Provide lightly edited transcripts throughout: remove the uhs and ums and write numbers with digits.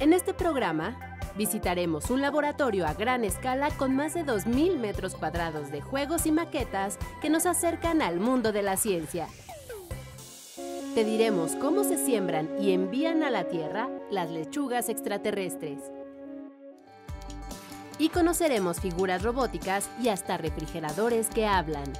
En este programa, visitaremos un laboratorio a gran escala con más de 2.000 metros cuadrados de juegos y maquetas que nos acercan al mundo de la ciencia. Te diremos cómo se siembran y envían a la Tierra las lechugas extraterrestres. Y conoceremos figuras robóticas y hasta refrigeradores que hablan.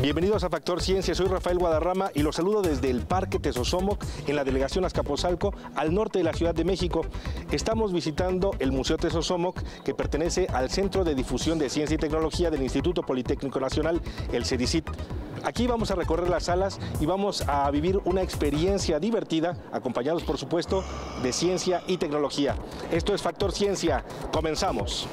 Bienvenidos a Factor Ciencia, soy Rafael Guadarrama y los saludo desde el Parque Tezosomoc en la delegación Azcapotzalco, al norte de la Ciudad de México. Estamos visitando el Museo Tezosomoc, que pertenece al Centro de Difusión de Ciencia y Tecnología del Instituto Politécnico Nacional, el CEDICIT. Aquí vamos a recorrer las salas y vamos a vivir una experiencia divertida, acompañados por supuesto de ciencia y tecnología. Esto es Factor Ciencia, comenzamos.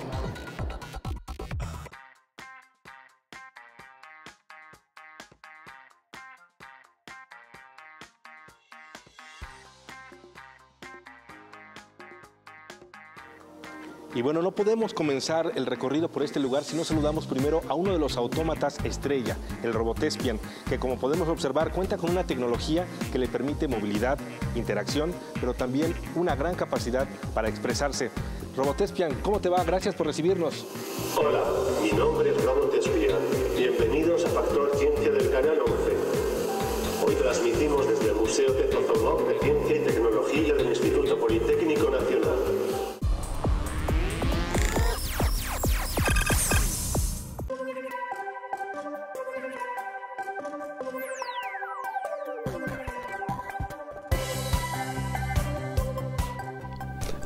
Y bueno, no podemos comenzar el recorrido por este lugar si no saludamos primero a uno de los autómatas estrella, el Robotespian, que como podemos observar cuenta con una tecnología que le permite movilidad, interacción, pero también una gran capacidad para expresarse. Robotespian, ¿cómo te va? Gracias por recibirnos. Hola, mi nombre es Robotespian. Bienvenidos a Factor Ciencia del Canal 11. Hoy transmitimos desde el Museo Tezosomoc de Ciencia y Tecnología del Instituto Politécnico Nacional.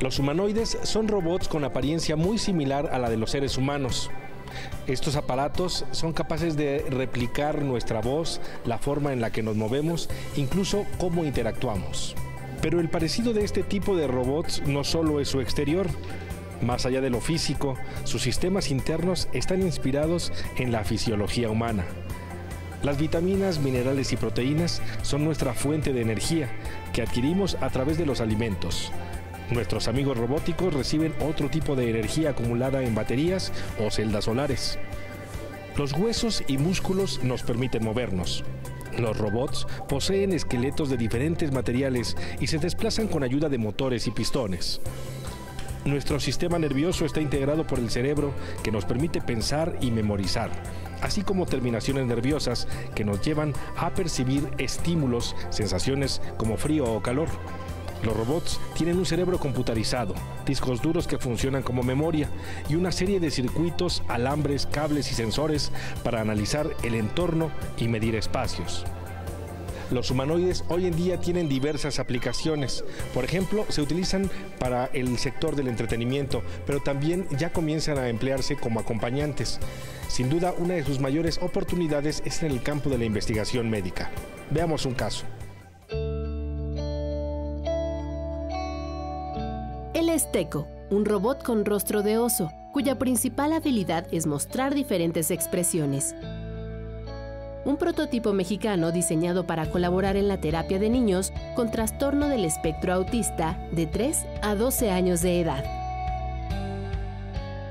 Los humanoides son robots con apariencia muy similar a la de los seres humanos. Estos aparatos son capaces de replicar nuestra voz, la forma en la que nos movemos, incluso cómo interactuamos. Pero el parecido de este tipo de robots no solo es su exterior. Más allá de lo físico, sus sistemas internos están inspirados en la fisiología humana. Las vitaminas, minerales y proteínas son nuestra fuente de energía que adquirimos a través de los alimentos. Nuestros amigos robóticos reciben otro tipo de energía acumulada en baterías o celdas solares. Los huesos y músculos nos permiten movernos. Los robots poseen esqueletos de diferentes materiales y se desplazan con ayuda de motores y pistones. Nuestro sistema nervioso está integrado por el cerebro, que nos permite pensar y memorizar, así como terminaciones nerviosas que nos llevan a percibir estímulos, sensaciones como frío o calor. Los robots tienen un cerebro computarizado, discos duros que funcionan como memoria y una serie de circuitos, alambres, cables y sensores para analizar el entorno y medir espacios. Los humanoides hoy en día tienen diversas aplicaciones. Por ejemplo, se utilizan para el sector del entretenimiento, pero también ya comienzan a emplearse como acompañantes. Sin duda, una de sus mayores oportunidades es en el campo de la investigación médica. Veamos un caso. Él es Teco, un robot con rostro de oso, cuya principal habilidad es mostrar diferentes expresiones. Un prototipo mexicano diseñado para colaborar en la terapia de niños con trastorno del espectro autista de 3 a 12 años de edad.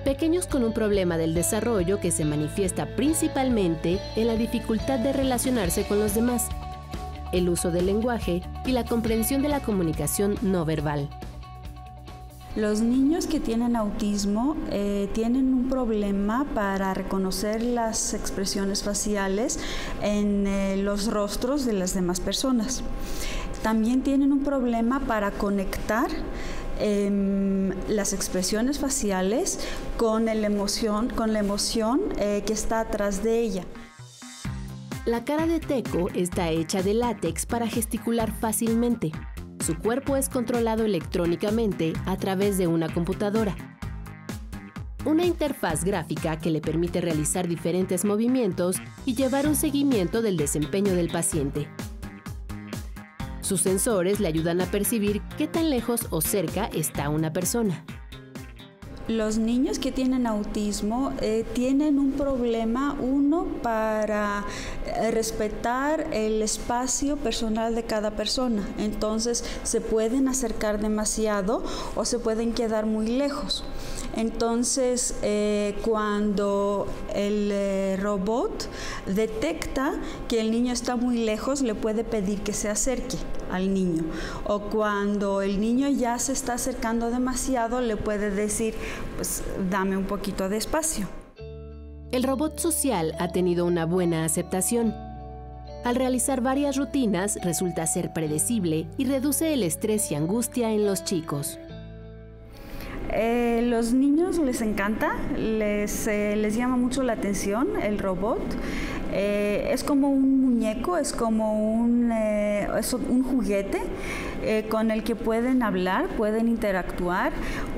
Pequeños con un problema del desarrollo que se manifiesta principalmente en la dificultad de relacionarse con los demás, el uso del lenguaje y la comprensión de la comunicación no verbal. Los niños que tienen autismo tienen un problema para reconocer las expresiones faciales en los rostros de las demás personas. También tienen un problema para conectar las expresiones faciales con la emoción que está atrás de ella. La cara de Teco está hecha de látex para gesticular fácilmente. Su cuerpo es controlado electrónicamente a través de una computadora. Una interfaz gráfica que le permite realizar diferentes movimientos y llevar un seguimiento del desempeño del paciente. Sus sensores le ayudan a percibir qué tan lejos o cerca está una persona. Los niños que tienen autismo tienen un problema, uno, para respetar el espacio personal de cada persona. Entonces se pueden acercar demasiado o se pueden quedar muy lejos. Entonces, cuando el robot detecta que el niño está muy lejos, le puede pedir que se acerque al niño. O cuando el niño ya se está acercando demasiado, le puede decir, pues dame un poquito de espacio. El robot social ha tenido una buena aceptación. Al realizar varias rutinas, resulta ser predecible y reduce el estrés y angustia en los chicos. Los niños les encanta, les llama mucho la atención el robot. Es como un muñeco, es como un juguete con el que pueden hablar, pueden interactuar.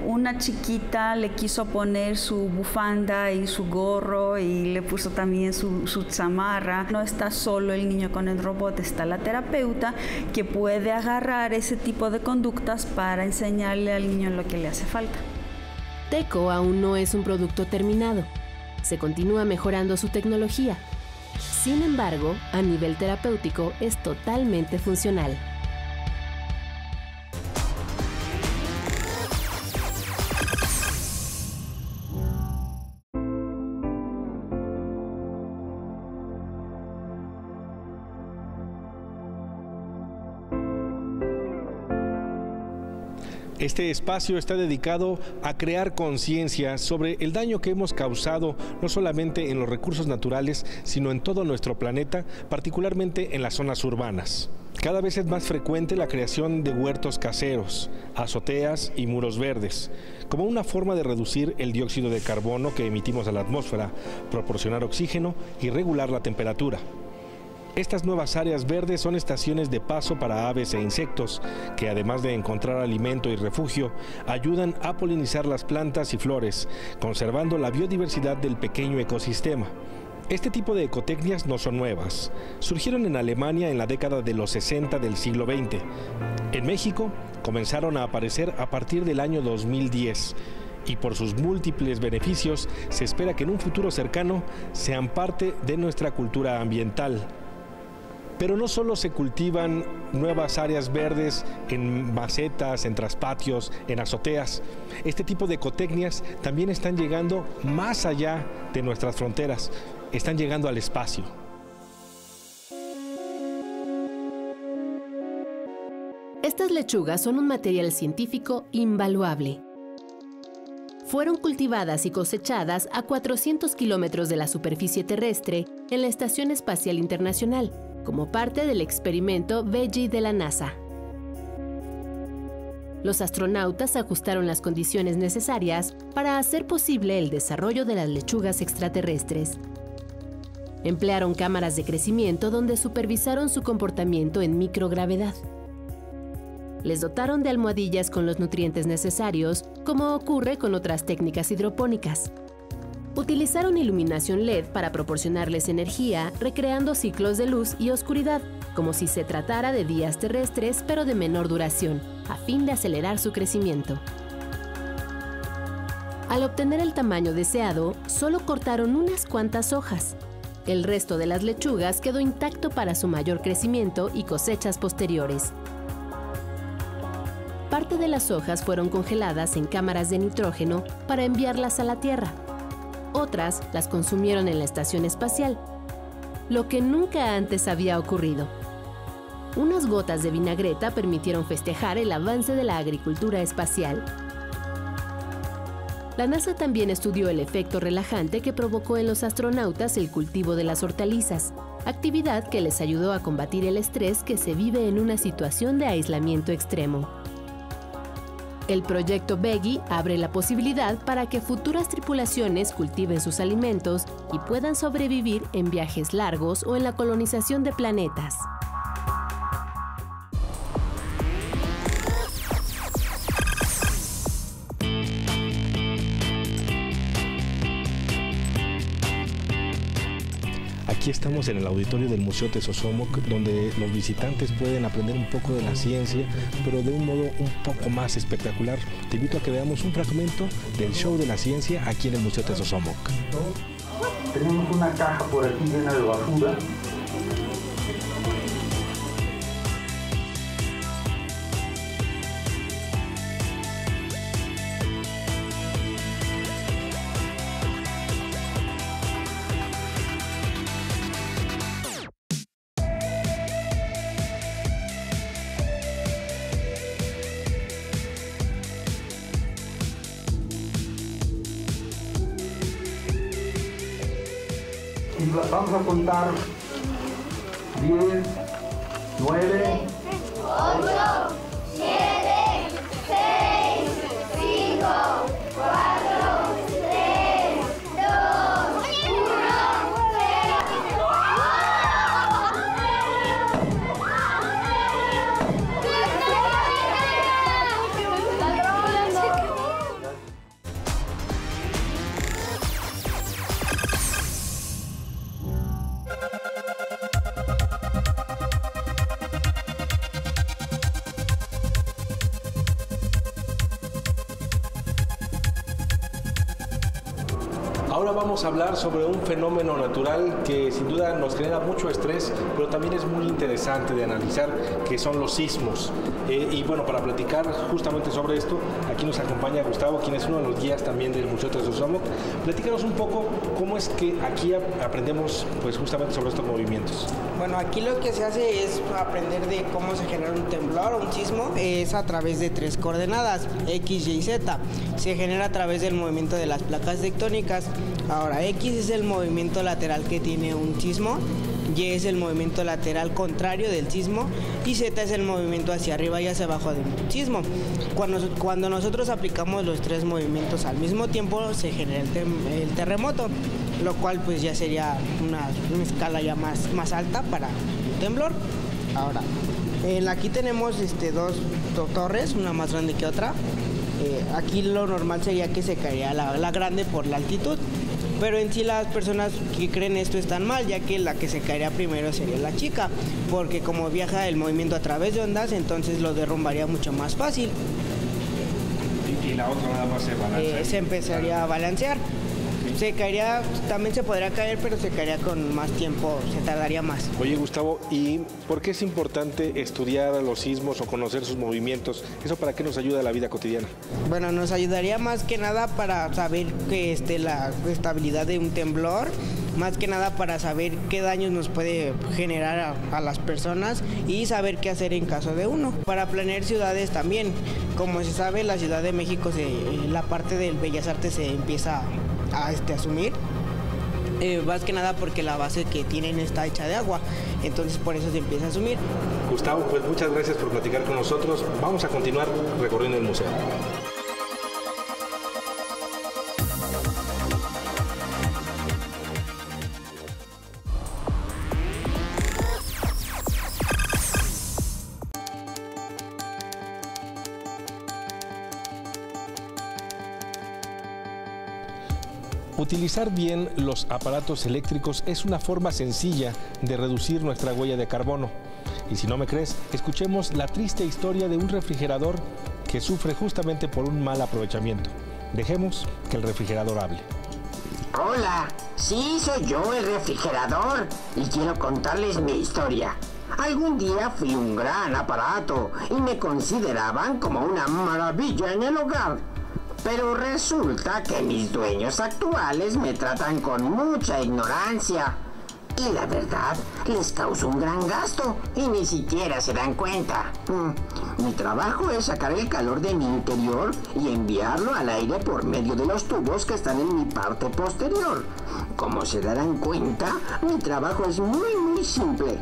Una chiquita le quiso poner su bufanda y su gorro y le puso también su chamarra. No está solo el niño con el robot, está la terapeuta que puede agarrar ese tipo de conductas para enseñarle al niño lo que le hace falta. Teco aún no es un producto terminado. Se continúa mejorando su tecnología. Sin embargo, a nivel terapéutico es totalmente funcional. Este espacio está dedicado a crear conciencia sobre el daño que hemos causado no solamente en los recursos naturales, sino en todo nuestro planeta, particularmente en las zonas urbanas. Cada vez es más frecuente la creación de huertos caseros, azoteas y muros verdes, como una forma de reducir el dióxido de carbono que emitimos a la atmósfera, proporcionar oxígeno y regular la temperatura. Estas nuevas áreas verdes son estaciones de paso para aves e insectos que, además de encontrar alimento y refugio, ayudan a polinizar las plantas y flores, conservando la biodiversidad del pequeño ecosistema. Este tipo de ecotecnias no son nuevas. Surgieron en Alemania en la década de los 60 del siglo XX. En México comenzaron a aparecer a partir del año 2010. Y por sus múltiples beneficios, se espera que en un futuro cercano sean parte de nuestra cultura ambiental. Pero no solo se cultivan nuevas áreas verdes en macetas, en traspatios, en azoteas. Este tipo de ecotecnias también están llegando más allá de nuestras fronteras. Están llegando al espacio. Estas lechugas son un material científico invaluable. Fueron cultivadas y cosechadas a 400 kilómetros de la superficie terrestre en la Estación Espacial Internacional, como parte del experimento Veggie de la NASA. Los astronautas ajustaron las condiciones necesarias para hacer posible el desarrollo de las lechugas extraterrestres. Emplearon cámaras de crecimiento donde supervisaron su comportamiento en microgravedad. Les dotaron de almohadillas con los nutrientes necesarios, como ocurre con otras técnicas hidropónicas. Utilizaron iluminación LED para proporcionarles energía, recreando ciclos de luz y oscuridad, como si se tratara de días terrestres, pero de menor duración, a fin de acelerar su crecimiento. Al obtener el tamaño deseado, solo cortaron unas cuantas hojas. El resto de las lechugas quedó intacto para su mayor crecimiento y cosechas posteriores. Parte de las hojas fueron congeladas en cámaras de nitrógeno para enviarlas a la Tierra. Otras las consumieron en la estación espacial, lo que nunca antes había ocurrido. Unas gotas de vinagreta permitieron festejar el avance de la agricultura espacial. La NASA también estudió el efecto relajante que provocó en los astronautas el cultivo de las hortalizas, actividad que les ayudó a combatir el estrés que se vive en una situación de aislamiento extremo. El proyecto Veggie abre la posibilidad para que futuras tripulaciones cultiven sus alimentos y puedan sobrevivir en viajes largos o en la colonización de planetas. Aquí estamos en el auditorio del Museo Tezosomoc, donde los visitantes pueden aprender un poco de la ciencia, pero de un modo un poco más espectacular. Te invito a que veamos un fragmento del show de la ciencia aquí en el Museo Tezosomoc. Tenemos una caja por aquí llena de basura. Y vamos a contar 10, 9, 8, 7, 6, 5, 4, 3, 2, 1, 0. Ahora vamos a hablar sobre un fenómeno natural que sin duda nos genera mucho estrés, pero también es muy interesante de analizar, que son los sismos. Y bueno, para platicar justamente sobre esto, aquí nos acompaña Gustavo, quien es uno de los guías también del Museo Tezosomoc. Platícanos un poco cómo es que aquí aprendemos pues justamente sobre estos movimientos. Bueno, aquí lo que se hace es aprender de cómo se genera un temblor o un sismo. Es a través de 3 coordenadas, X, Y y Z. Se genera a través del movimiento de las placas tectónicas. Ahora, X es el movimiento lateral que tiene un sismo, Y es el movimiento lateral contrario del sismo y Z es el movimiento hacia arriba y hacia abajo del sismo. Cuando nosotros aplicamos los 3 movimientos al mismo tiempo se genera el terremoto, lo cual pues ya sería una escala ya más alta para un temblor. Ahora, aquí tenemos 2 torres, una más grande que otra. Aquí lo normal sería que se caería la grande por la altitud, pero en sí las personas que creen esto están mal, ya que la que se caería primero sería la chica, porque como viaja el movimiento a través de ondas, entonces lo derrumbaría mucho más fácil. Y la otra nada más se balancea. Se empezaría a balancear. Se caería, también se podría caer, pero se caería con más tiempo, se tardaría más. Oye, Gustavo, ¿y por qué es importante estudiar los sismos o conocer sus movimientos? ¿Eso para qué nos ayuda a la vida cotidiana? Bueno, nos ayudaría más que nada para saber que la estabilidad de un temblor, más que nada para saber qué daños nos puede generar a las personas y saber qué hacer en caso de uno. Para planear ciudades también, como se sabe, la Ciudad de México, la parte del Bellas Artes se empieza a asumir, más que nada porque la base que tienen está hecha de agua, entonces por eso se empieza a asumir. Gustavo, pues muchas gracias por platicar con nosotros. Vamos a continuar recorriendo el museo. Utilizar bien los aparatos eléctricos es una forma sencilla de reducir nuestra huella de carbono. Y si no me crees, escuchemos la triste historia de un refrigerador que sufre justamente por un mal aprovechamiento. Dejemos que el refrigerador hable. Hola, sí, soy yo, el refrigerador, y quiero contarles mi historia. Algún día fui un gran aparato y me consideraban como una maravilla en el hogar. Pero resulta que mis dueños actuales me tratan con mucha ignorancia. Y la verdad, les causo un gran gasto y ni siquiera se dan cuenta. Mi trabajo es sacar el calor de mi interior y enviarlo al aire por medio de los tubos que están en mi parte posterior. Como se darán cuenta, mi trabajo es muy simple.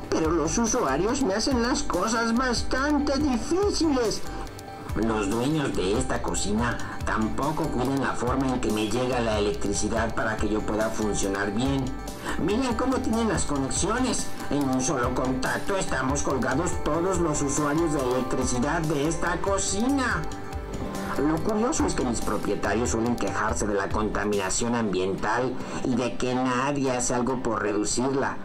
Pero los usuarios me hacen las cosas bastante difíciles. Los dueños de esta cocina tampoco cuidan la forma en que me llega la electricidad para que yo pueda funcionar bien. Miren cómo tienen las conexiones. En un solo contacto estamos colgados todos los usuarios de electricidad de esta cocina. Lo curioso es que mis propietarios suelen quejarse de la contaminación ambiental y de que nadie hace algo por reducirla.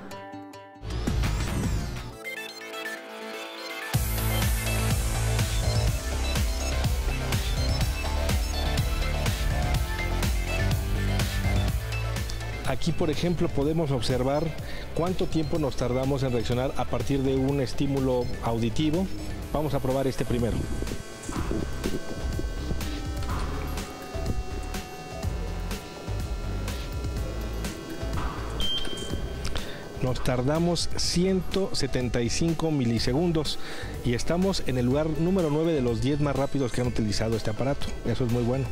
Aquí, por ejemplo, podemos observar cuánto tiempo nos tardamos en reaccionar a partir de un estímulo auditivo. Vamos a probar este primero. Nos tardamos 175 milisegundos y estamos en el lugar número 9 de los 10 más rápidos que han utilizado este aparato. Eso es muy bueno.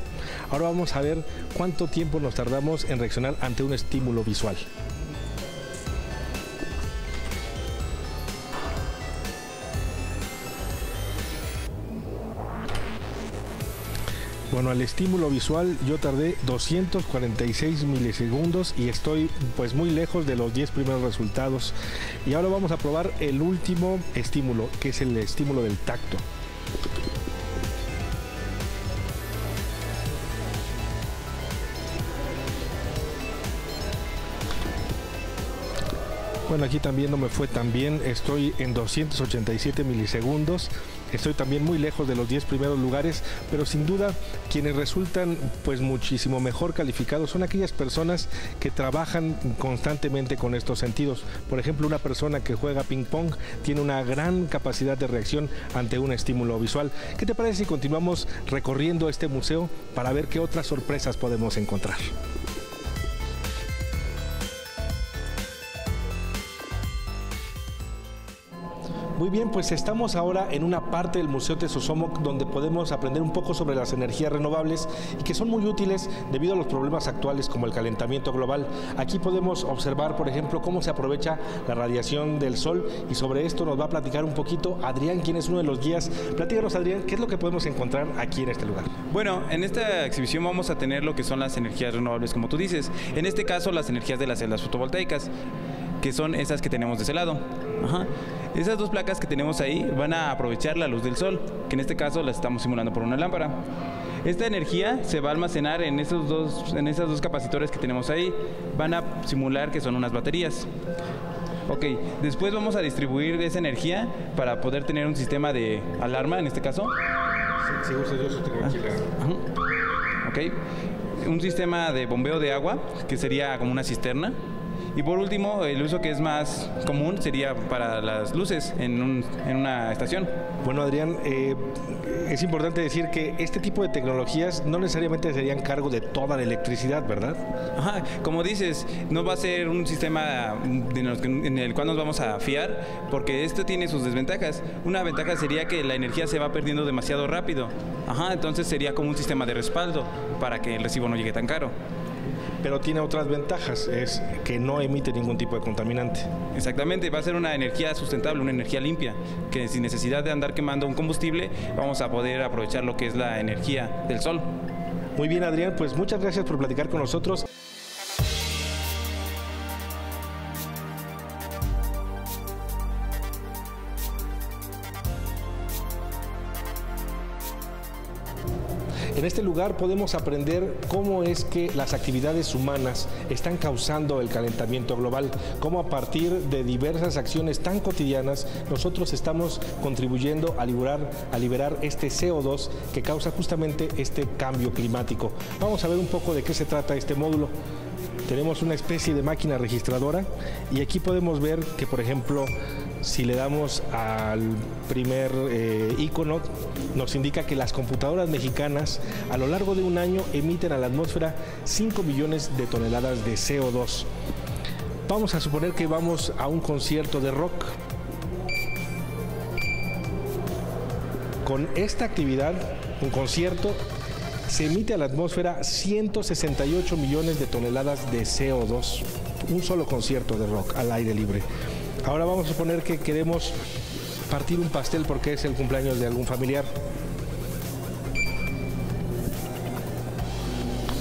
Ahora vamos a ver cuánto tiempo nos tardamos en reaccionar ante un estímulo visual. Bueno, al estímulo visual yo tardé 246 milisegundos y estoy pues muy lejos de los 10 primeros resultados. Y ahora vamos a probar el último estímulo, que es el estímulo del tacto. Bueno, aquí también no me fue tan bien, estoy en 287 milisegundos, estoy también muy lejos de los 10 primeros lugares, pero sin duda quienes resultan pues muchísimo mejor calificados son aquellas personas que trabajan constantemente con estos sentidos. Por ejemplo, una persona que juega ping pong tiene una gran capacidad de reacción ante un estímulo visual. ¿Qué te parece si continuamos recorriendo este museo para ver qué otras sorpresas podemos encontrar? Muy bien, pues estamos ahora en una parte del Museo Tesosomoc donde podemos aprender un poco sobre las energías renovables y que son muy útiles debido a los problemas actuales como el calentamiento global. Aquí podemos observar, por ejemplo, cómo se aprovecha la radiación del sol y sobre esto nos va a platicar un poquito Adrián, quien es uno de los guías. Platícanos, Adrián, ¿qué es lo que podemos encontrar aquí en este lugar? Bueno, en esta exhibición vamos a tener lo que son las energías renovables, como tú dices. En este caso, las energías de las celdas fotovoltaicas, que son esas que tenemos de ese lado. Ajá. Esas dos placas que tenemos ahí van a aprovechar la luz del sol, que en este caso la estamos simulando por una lámpara. Esta energía se va a almacenar en esas dos capacitores que tenemos ahí. Van a simular que son unas baterías. Ok, después vamos a distribuir esa energía para poder tener un sistema de alarma, en este caso. Sí, yo tengo aquí la... Ok, un sistema de bombeo de agua, que sería como una cisterna. Y por último, el uso que es más común sería para las luces en una estación. Bueno, Adrián, es importante decir que este tipo de tecnologías no necesariamente serían cargo de toda la electricidad, ¿verdad? Ajá, como dices, no va a ser un sistema en el cual nos vamos a fiar, porque esto tiene sus desventajas. Una ventaja sería que la energía se va perdiendo demasiado rápido. Ajá, entonces sería como un sistema de respaldo para que el recibo no llegue tan caro. Pero tiene otras ventajas, es que no emite ningún tipo de contaminante. Exactamente, va a ser una energía sustentable, una energía limpia, que sin necesidad de andar quemando un combustible, vamos a poder aprovechar lo que es la energía del sol. Muy bien, Adrián, pues muchas gracias por platicar con nosotros. En este lugar podemos aprender cómo es que las actividades humanas están causando el calentamiento global, cómo a partir de diversas acciones tan cotidianas nosotros estamos contribuyendo a liberar este CO2 que causa justamente este cambio climático. Vamos a ver un poco de qué se trata este módulo. Tenemos una especie de máquina registradora y aquí podemos ver que, por ejemplo, si le damos al primer icono, nos indica que las computadoras mexicanas a lo largo de un año emiten a la atmósfera 5 millones de toneladas de CO2. Vamos a suponer que vamos a un concierto de rock. Con esta actividad, un concierto, se emite a la atmósfera 168 millones de toneladas de CO2. Un solo concierto de rock al aire libre. Ahora vamos a suponer que queremos partir un pastel porque es el cumpleaños de algún familiar.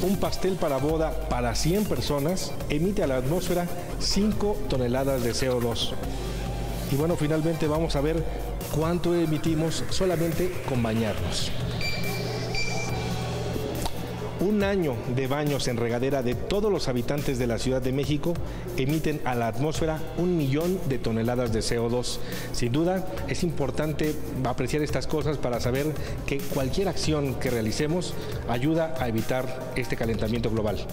Un pastel para boda para 100 personas emite a la atmósfera 5 toneladas de CO2. Y bueno, finalmente vamos a ver cuánto emitimos solamente con bañarnos. Un año de baños en regadera de todos los habitantes de la Ciudad de México emiten a la atmósfera 1 millón de toneladas de CO2. Sin duda, es importante apreciar estas cosas para saber que cualquier acción que realicemos ayuda a evitar este calentamiento global.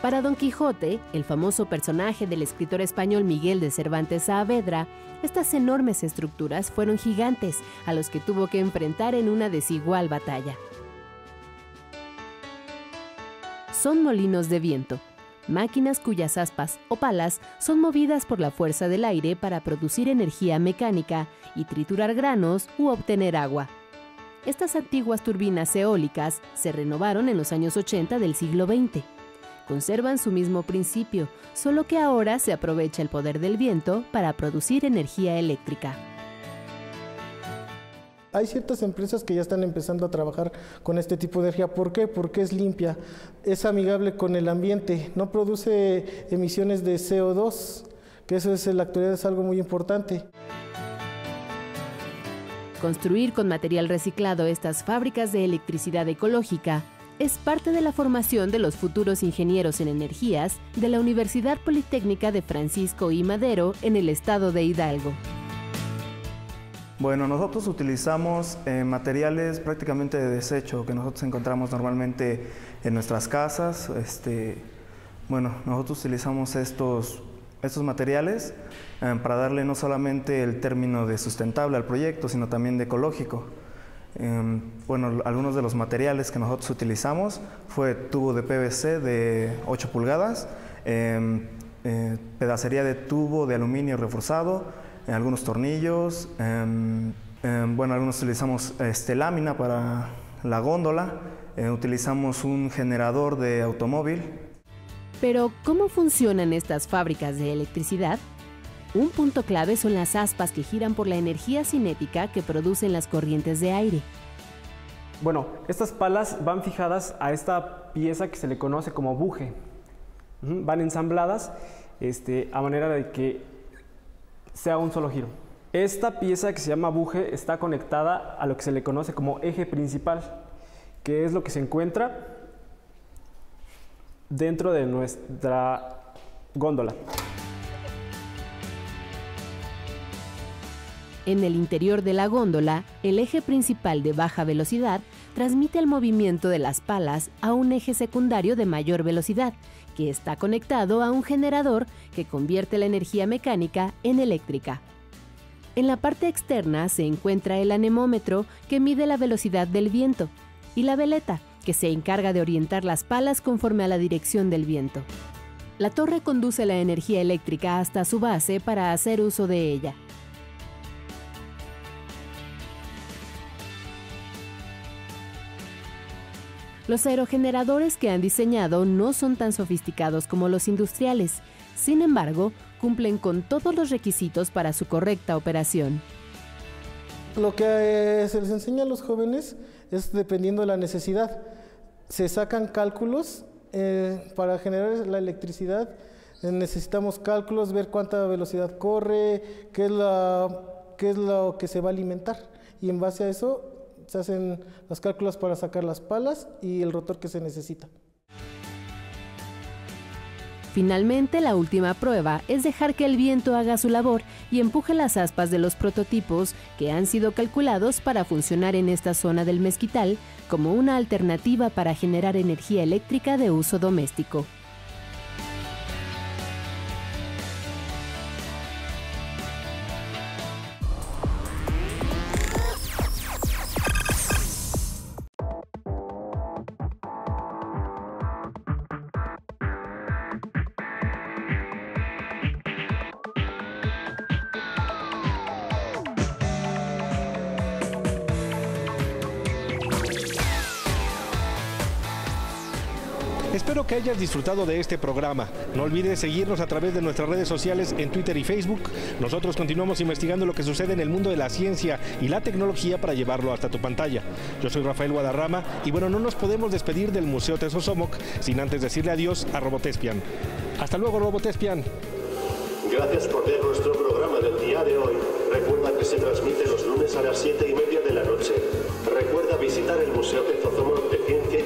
Para Don Quijote, el famoso personaje del escritor español Miguel de Cervantes Saavedra, estas enormes estructuras fueron gigantes a los que tuvo que enfrentar en una desigual batalla. Son molinos de viento, máquinas cuyas aspas o palas son movidas por la fuerza del aire para producir energía mecánica y triturar granos u obtener agua. Estas antiguas turbinas eólicas se renovaron en los años 80 del siglo XX. Conservan su mismo principio, solo que ahora se aprovecha el poder del viento para producir energía eléctrica. Hay ciertas empresas que ya están empezando a trabajar con este tipo de energía. ¿Por qué? Porque es limpia, es amigable con el ambiente, no produce emisiones de CO2, que eso en la actualidad es algo muy importante. Construir con material reciclado estas fábricas de electricidad ecológica es parte de la formación de los futuros ingenieros en energías de la Universidad Politécnica de Francisco I. Madero en el estado de Hidalgo. Bueno, nosotros utilizamos materiales prácticamente de desecho que nosotros encontramos normalmente en nuestras casas. Nosotros utilizamos estos materiales para darle no solamente el término de sustentable al proyecto, sino también de ecológico. Algunos de los materiales que nosotros utilizamos fue tubo de PVC de 8 pulgadas, pedacería de tubo de aluminio reforzado, algunos tornillos, algunos utilizamos lámina para la góndola, utilizamos un generador de automóvil. Pero, ¿cómo funcionan estas fábricas de electricidad? Un punto clave son las aspas que giran por la energía cinética que producen las corrientes de aire. Bueno, estas palas van fijadas a esta pieza que se le conoce como buje. Van ensambladas a manera de que sea un solo giro. Esta pieza que se llama buje está conectada a lo que se le conoce como eje principal, que es lo que se encuentra dentro de nuestra góndola. En el interior de la góndola, el eje principal de baja velocidad transmite el movimiento de las palas a un eje secundario de mayor velocidad, que está conectado a un generador que convierte la energía mecánica en eléctrica. En la parte externa se encuentra el anemómetro, que mide la velocidad del viento, y la veleta, que se encarga de orientar las palas conforme a la dirección del viento. La torre conduce la energía eléctrica hasta su base para hacer uso de ella. Los aerogeneradores que han diseñado no son tan sofisticados como los industriales. Sin embargo, cumplen con todos los requisitos para su correcta operación. Lo que se les enseña a los jóvenes es dependiendo de la necesidad. Se sacan cálculos para generar la electricidad. Necesitamos cálculos, ver cuánta velocidad corre, qué es lo que se va a alimentar. Y en base a eso se hacen los cálculos para sacar las palas y el rotor que se necesita. Finalmente, la última prueba es dejar que el viento haga su labor y empuje las aspas de los prototipos que han sido calculados para funcionar en esta zona del Mezquital como una alternativa para generar energía eléctrica de uso doméstico. Espero que hayas disfrutado de este programa. No olvides seguirnos a través de nuestras redes sociales en Twitter y Facebook. Nosotros continuamos investigando lo que sucede en el mundo de la ciencia y la tecnología para llevarlo hasta tu pantalla. Yo soy Rafael Guadarrama y bueno, no nos podemos despedir del Museo Tesosomoc sin antes decirle adiós a Robotespian. Hasta luego, Robotespian. Gracias por ver nuestro programa del día de hoy. Recuerda que se transmite los lunes a las 7:30 de la noche. Recuerda visitar el Museo de Zozomol de Ciencia y